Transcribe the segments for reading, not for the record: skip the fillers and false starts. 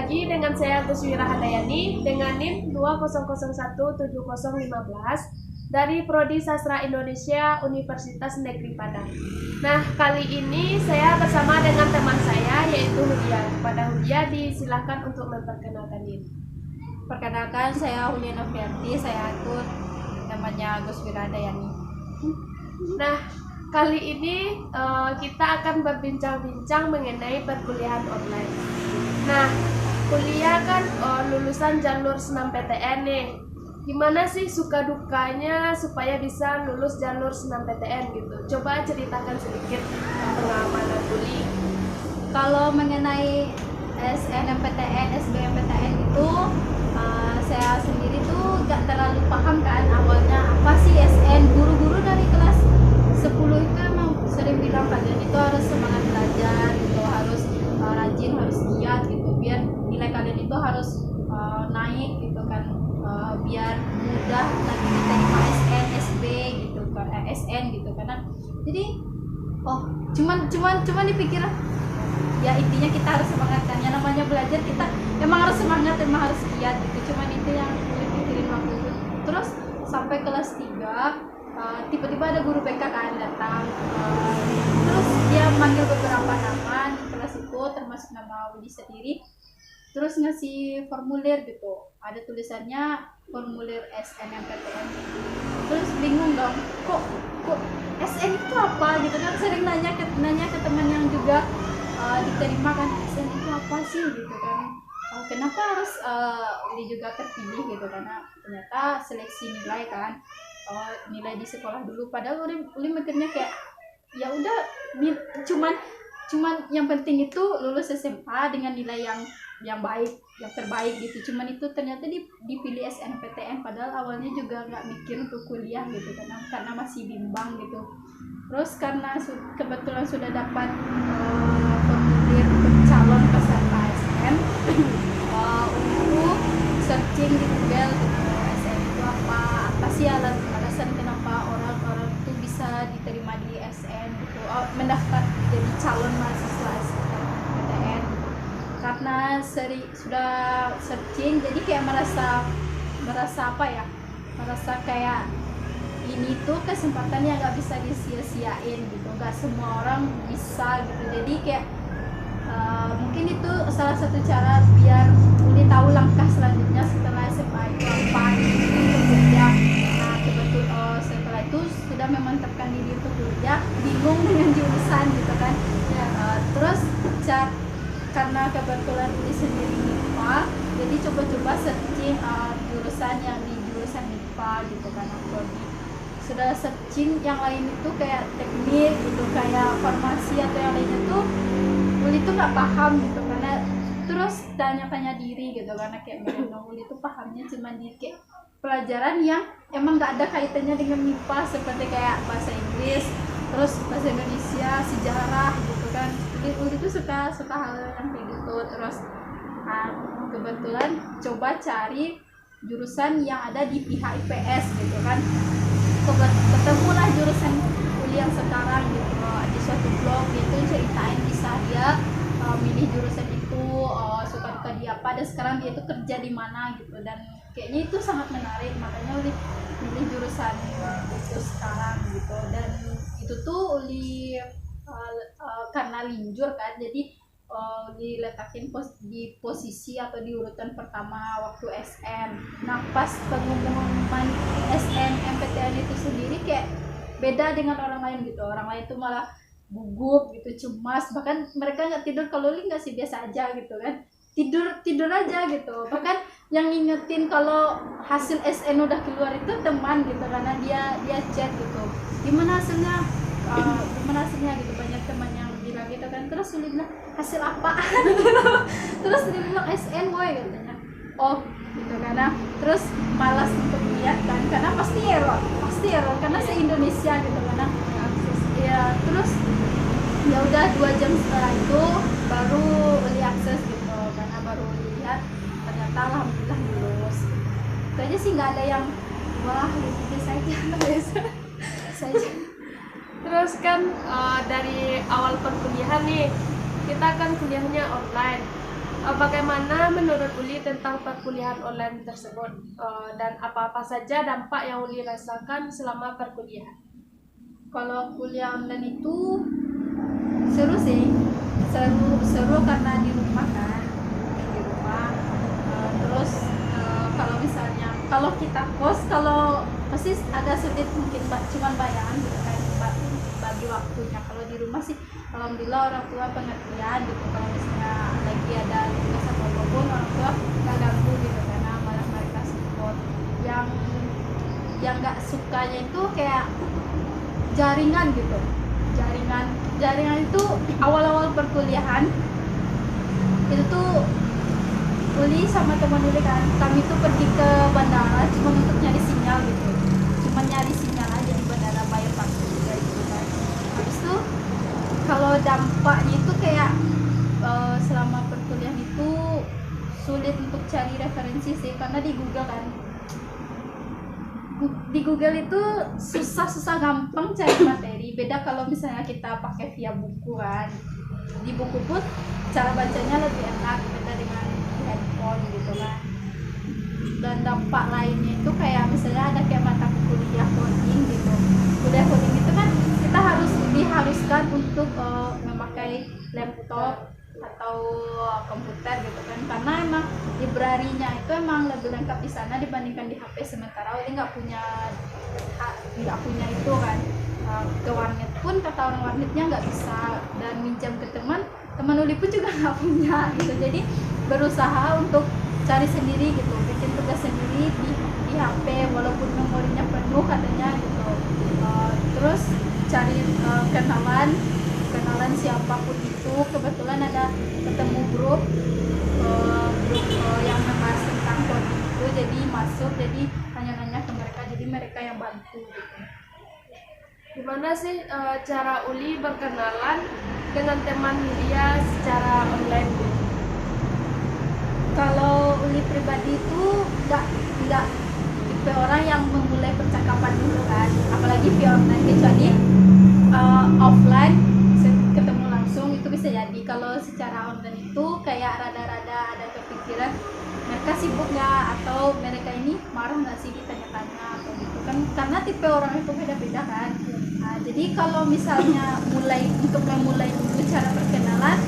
lagi dengan saya Guswira Handayani dengan NIM 20017015 dari Prodi Sastra Indonesia Universitas Negeri Padang. Nah, kali ini saya bersama dengan teman saya yaitu Hudia. Pada Hudia disilahkan untuk memperkenalkan diri. Perkenalkan, saya Hulia Novianti, saya atur namanya Guswira Handayani. Nah, kali ini kita akan berbincang-bincang mengenai perkuliahan online. Nah, kuliah kan lulusan jalur SNMPTN nih. Gimana sih suka dukanya supaya bisa lulus jalur SNMPTN gitu? Coba ceritakan sedikit pengalaman kuliah. Kalau mengenai SNMPTN, SBMPTN itu saya sendiri tuh gak terlalu paham kan awalnya apa sih SN. Guru-guru dari kelas 10 itu emang sering bilang kalian itu harus semangat belajar gitu, harus rajin, harus giat gitu, biar nilai kalian itu harus naik gitu kan, biar mudah nanti diterima SN, SB gitu kan, SN gitu karena jadi cuman dipikir ya intinya kita harus semangat kan, yang namanya belajar kita emang harus semangat, emang harus giat gitu, cuman itu yang dipikirin waktu itu. Terus sampai kelas 3 tiba-tiba ada guru BK kan datang, terus dia manggil beberapa nama di kelas itu termasuk nama Widi sendiri, terus ngasih formulir gitu, ada tulisannya formulir SNMPTN. Terus bingung dong, kok SN itu apa gitu kan, sering nanya ke teman yang juga diterima kan, SN itu apa sih gitu kan, kenapa harus Uli juga terpilih gitu, karena ternyata seleksi nilai kan, nilai di sekolah dulu. Padahal Uli mikirnya kayak ya udah cuman yang penting itu lulus SMA dengan nilai yang baik, yang terbaik gitu. Cuman itu ternyata dipilih SNPTN, padahal awalnya juga nggak mikir untuk kuliah gitu karena masih bimbang gitu. Terus karena kebetulan sudah dapat formulir untuk calon peserta SN, untuk searching di Google gitu, SN itu apa sih alasan kenapa orang itu bisa diterima di SN gitu, mendaftar jadi calon mahasiswa SNMPTN. Karena sudah searching, jadi kayak merasa apa ya, merasa kayak ini tuh kesempatan yang nggak bisa disia-siain gitu, nggak semua orang bisa gitu. Jadi kayak mungkin itu salah satu cara biar Uli tahu langkah selanjutnya setelah SMA itu apa gitu, kuliah. Nah kebetulan setelah itu sudah memantapkan diri untuk kuliah, bingung dengan jurusan gitu kan ya. Terus karena kebetulan Uli sendiri MIPA, jadi coba-coba searching jurusan yang di jurusan MIPA gitu kan. Sudah searching yang lain itu kayak teknik gitu, kayak farmasi atau yang lainnya tuh Uli tuh nggak paham gitu, karena terus tanya-tanya diri gitu, karena kayak Uli tuh pahamnya cuma di kayak pelajaran yang emang nggak ada kaitannya dengan MIPA, seperti kayak bahasa Inggris, terus bahasa Indonesia, sejarah gitu kan. Uli tuh suka hal yang kayak gitu. Terus kebetulan coba cari jurusan yang ada di pihak IPS gitu kan, ketemulah jurusan Uli yang sekarang gitu. Di suatu blog itu ceritain kisah dia milih jurusan itu, suka duka dia apa, dan sekarang dia itu kerja di mana gitu, dan kayaknya itu sangat menarik, makanya Uli milih jurusan itu sekarang gitu. Dan itu tuh Uli karena linjur kan, jadi diletakin di posisi atau di urutan pertama waktu SN. Nah pas pengumuman SNMPTN itu sendiri kayak beda dengan orang lain gitu, orang lain tuh malah gugup gitu, cemas, bahkan mereka nggak tidur. Kalau Uli nggak sih, biasa aja gitu kan, tidur aja gitu. Bahkan yang ngingetin kalau hasil SN udah keluar itu teman gitu, karena dia chat gitu, gimana hasilnya gitu, banyak teman yang bilang gitu kan. Terus Uli bilang hasil apaan gitu. Terus dia bilang SN woy katanya, oh gitu karena terus malas untuk lihat kan, karena pasti error karena se-Indonesia gitu karena ya. Terus ya udah 2 jam setelah itu baru Uli akses gitu, karena baru lihat ternyata alhamdulillah lulus. Itu aja sih, nggak ada yang wah gitu saja. Terus kan dari awal perkuliahan nih, kita kan kuliahnya online. Bagaimana menurut Uli tentang perkuliahan online tersebut, dan apa-apa saja dampak yang Uli rasakan selama perkuliahan? Kalau kuliah online itu seru sih, seru karena di rumah kan, di rumah. Terus kalau misalnya kalau kita kos, kalau pasti agak sulit mungkin cuman bayangan gitu kan, bagi waktunya. Kalau di rumah sih alhamdulillah orang tua pengertian gitu, kalau misalnya lagi ada tugas atau apapun orang tua nggak ganggu gitu, karena malah mereka support. Yang nggak sukanya itu kayak jaringan gitu, jaringan itu awal-awal perkuliahan itu tuh Uli sama teman Uli kan, kami tuh pergi ke bandara cuma untuk nyari sinyal gitu, cuma nyari sinyal aja di bandara, bayar pakai juga gitu kan. Habis itu kalau dampaknya itu kayak selama perkuliahan itu sulit untuk cari referensi sih, karena di Google kan, di Google itu susah gampang cari materi. Beda kalau misalnya kita pakai via buku kan, di buku pun cara bacanya lebih enak, beda dengan di handphone gitu kan. Dan dampak lainnya itu kayak misalnya ada kayak mata kuliah coding gitu, kuliah coding itu kan kita diharuskan untuk memakai laptop atau komputer gitu kan, karena emang library-nya itu emang lebih lengkap di sana dibandingkan di HP. Sementara Uli nggak punya itu kan. Ke warnet pun kata orang warnetnya nggak bisa, dan minjam ke teman Uli pun juga nggak punya gitu. Jadi berusaha untuk cari sendiri gitu, bikin tugas sendiri di HP walaupun memorinya penuh katanya gitu. Terus cari kenalan siapapun itu. Kebetulan ada ketemu grup yang membahas tentang coding itu, jadi masuk, jadi nanya-nanya ke mereka, jadi mereka yang bantu gitu. Gimana sih cara Uli berkenalan dengan teman dia secara online gitu? Kalau Uli pribadi itu nggak tipe orang yang memulai percakapan dulu kan, apalagi via online, kecuali offline ketemu langsung itu bisa jadi. Kalau secara online itu kayak rada-rada ada kepikiran mereka sibuk nggak, atau mereka ini marah nggak sih ditanya-tanya atau gitu kan, karena tipe orang itu beda-beda kan. Nah, jadi kalau misalnya untuk memulai dulu cara perkenalan,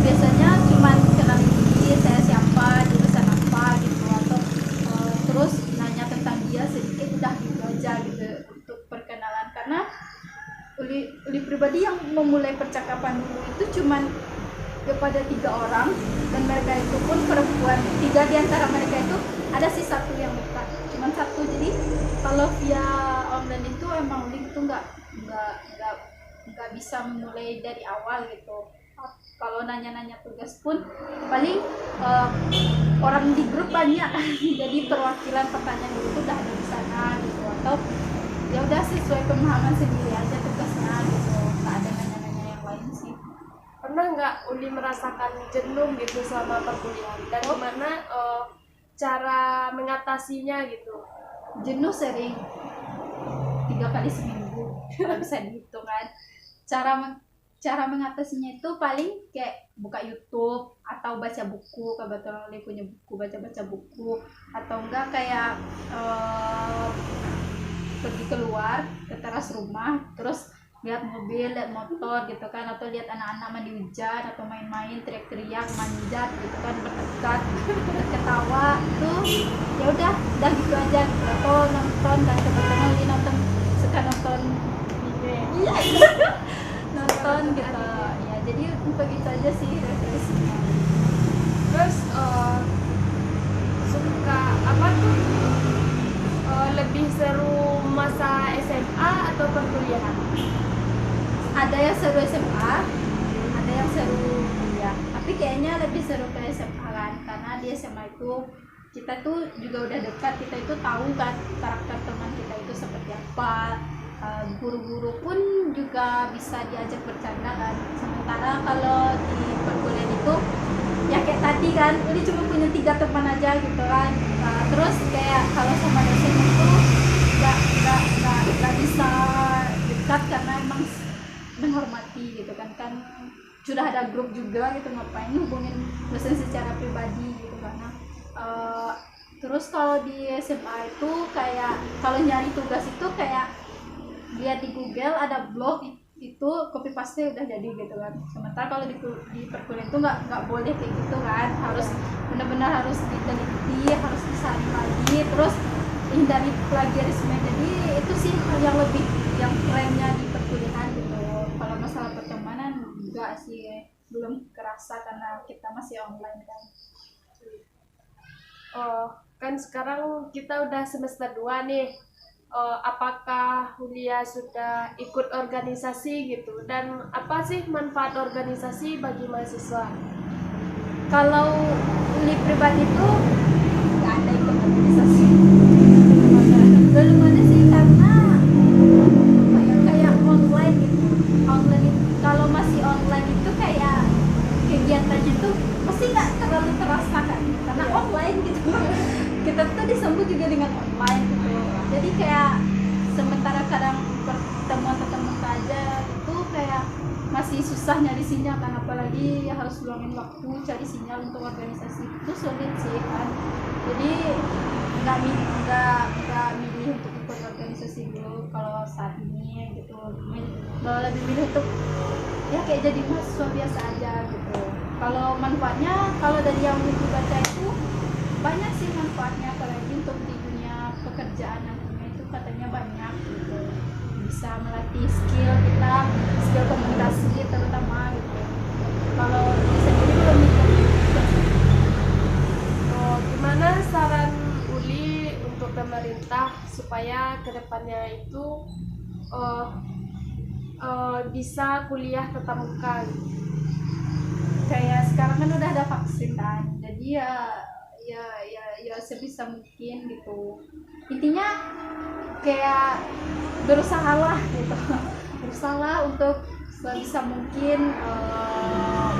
biasanya cuman kenalin diri, saya siapa, jurusan apa gitu, atau terus nanya tentang dia sedikit, udah gitu aja gitu untuk perkenalan. Karena Uli pribadi yang memulai percakapan dulu itu cuman kepada 3 orang, dan mereka itu pun perempuan. 3 di antara mereka itu ada sih satu yang dekat, cuman satu. Jadi kalau via online itu emang Uli itu nggak bisa memulai dari awal gitu. Kalau nanya-nanya tugas pun paling orang di grup banyak jadi perwakilan pertanyaan itu udah ada di sana gitu, atau ya udah sesuai pemahaman sendiri aja tugasnya gitu, nggak ada nanya-nanya yang lain sih. Pernah nggak Uli merasakan jenuh gitu selama perkuliahan, dan gimana cara mengatasinya gitu? Jenuh sering, 3 kali seminggu kalau bisa dihitung kan. Cara mengatasinya itu paling kayak buka YouTube atau baca buku. Kebetulan Uli punya buku, baca buku, atau enggak kayak pergi keluar ke teras rumah, terus lihat mobil, lihat motor gitu kan, atau lihat anak-anak mandi hujan atau main-main, teriak-teriak, manjat gitu kan, berdekat, ketawa tuh, ya udah gitu aja gitu. Atau nonton, dan kebetulan Uli suka nonton iya nonton gitu ya, jadi untuk itu aja sih refreshingnya. Terus suka apa tuh, lebih seru masa SMA atau perkuliahan? Ada yang seru SMA, ada yang seru kuliah, tapi kayaknya lebih seru ke SMA kan, karena di SMA itu kita tuh juga udah dekat, kita itu tahu kan karakter teman kita itu seperti apa. Guru-guru pun juga bisa diajak bercanda kan. Sementara kalau di perkuliahan itu ya kayak tadi kan, Uli cuma punya 3 teman aja gitu kan. Terus kayak kalau sama dosen itu nggak bisa dekat, karena emang menghormati gitu kan sudah ada grup juga gitu, ngapain hubungin dosen secara pribadi gitu karena terus kalau di SMA itu kayak kalau nyari tugas itu kayak lihat di Google ada blog itu copy paste udah jadi gitu kan. Sementara kalau di perkuliahan itu nggak boleh kayak gitu kan, harus benar-benar harus diteliti, harus disaring lagi, terus hindari plagiarisme. Jadi itu sih hal yang lebih yang kerennya di perkuliahan gitu. Kalau masalah pertemanan enggak sih, belum kerasa karena kita masih online kan. Oh, kan sekarang kita udah semester 2 nih. Apakah Hulia sudah ikut organisasi gitu? Dan apa sih manfaat organisasi bagi mahasiswa? Kalau Uli pribadi itu nggak ada ikut organisasi, belum ada sih karena kayak online gitu. Kalau masih online itu kayak kegiatannya tuh pasti nggak terlalu terasa kan karena online gitu. Kita tuh disambut juga dengan online gitu, jadi kayak sementara kadang pertemuan tetap muka aja itu kayak masih susah nyari sinyal kan, apalagi harus luangin waktu cari sinyal untuk organisasi itu sulit sih kan. Jadi nggak milih untuk ikut organisasi dulu kalau saat ini gitu, lebih milih untuk ya kayak jadi mahasiswa biasa aja gitu. Kalau manfaatnya, kalau dari yang Wiku baca itu banyak sih manfaatnya, apalagi untuk di dunia pekerjaan nantinya itu katanya banyak gitu, bisa melatih skill komunikasi terutama gitu. Kalau di sendiri belum mikir gitu. Gimana saran Uli untuk pemerintah supaya kedepannya itu bisa kuliah tatap muka gitu? Kayak sekarang kan udah ada vaksin kan, jadi ya sebisa mungkin gitu, intinya kayak berusahalah gitu berusaha untuk sebisa mungkin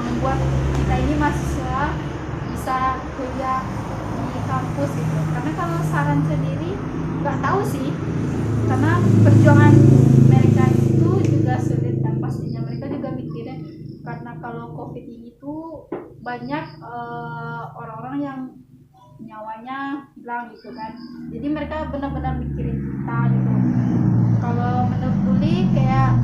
membuat kita ini mahasiswa bisa kuliah di kampus gitu. Karena kalau saran sendiri nggak tahu sih, karena perjuangan mereka itu juga sulit kan, pastinya mereka juga mikirnya karena kalau COVID ini tuh banyak orang-orang yang nyawanya hilang gitu kan, jadi mereka benar-benar mikirin kita gitu. Kalau menurut Uli kayak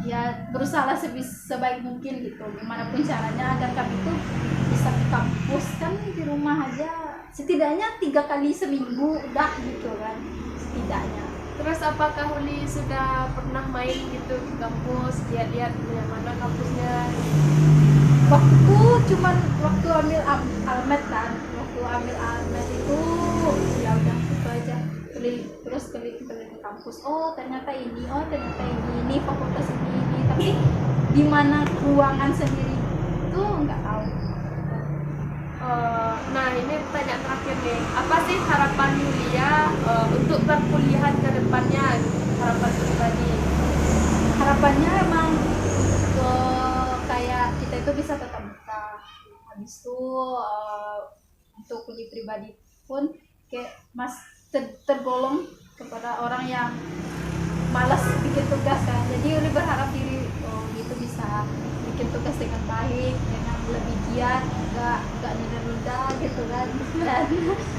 ya berusaha sebaik mungkin gitu, gimana pun caranya agar kami tuh bisa ke kampus, kan di rumah aja setidaknya 3 kali seminggu udah gitu kan setidaknya. Terus apakah Uli sudah pernah main gitu ke kampus, lihat-lihat yang mana kampusnya? Waktu ambil almet kan, waktu ambil almet itu ya udah itu aja terus keliling kampus, ternyata ini fakultas ini, tapi di mana ruangan sendiri itu nggak tahu. Nah, ini pertanyaan terakhir nih, apa sih harapan Yulia untuk perkuliahan ke depannya, harapan pribadi? Harapannya emang kayak kita itu bisa tetap muka, habis itu untuk kuliah pribadi pun kayak tergolong kepada orang yang malas bikin tugas kan, jadi Uli berharap diri itu bisa bikin tugas dengan baik, dengan lebih giat, nggak nunda gitu kan, dan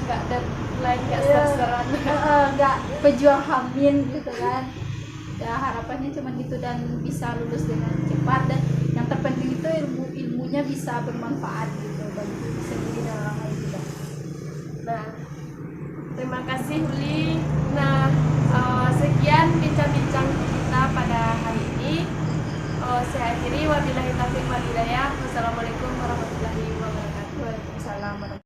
Nggak deadline, nggak serak-seran. nggak pejuang hamin gitu kan. Ya harapannya cuma gitu, dan bisa lulus dengan cepat, dan yang terpenting itu ilmunya bisa bermanfaat gitu bagi diri sendiri dan orang lain juga. Nah, terima kasih Uli. Nah, sekian bincang-bincang kita pada hari ini. Saya akhiri, wabillahi taufiq wal hidayah. Wassalamualaikum warahmatullahi wabarakatuh. Waalaikumsalam.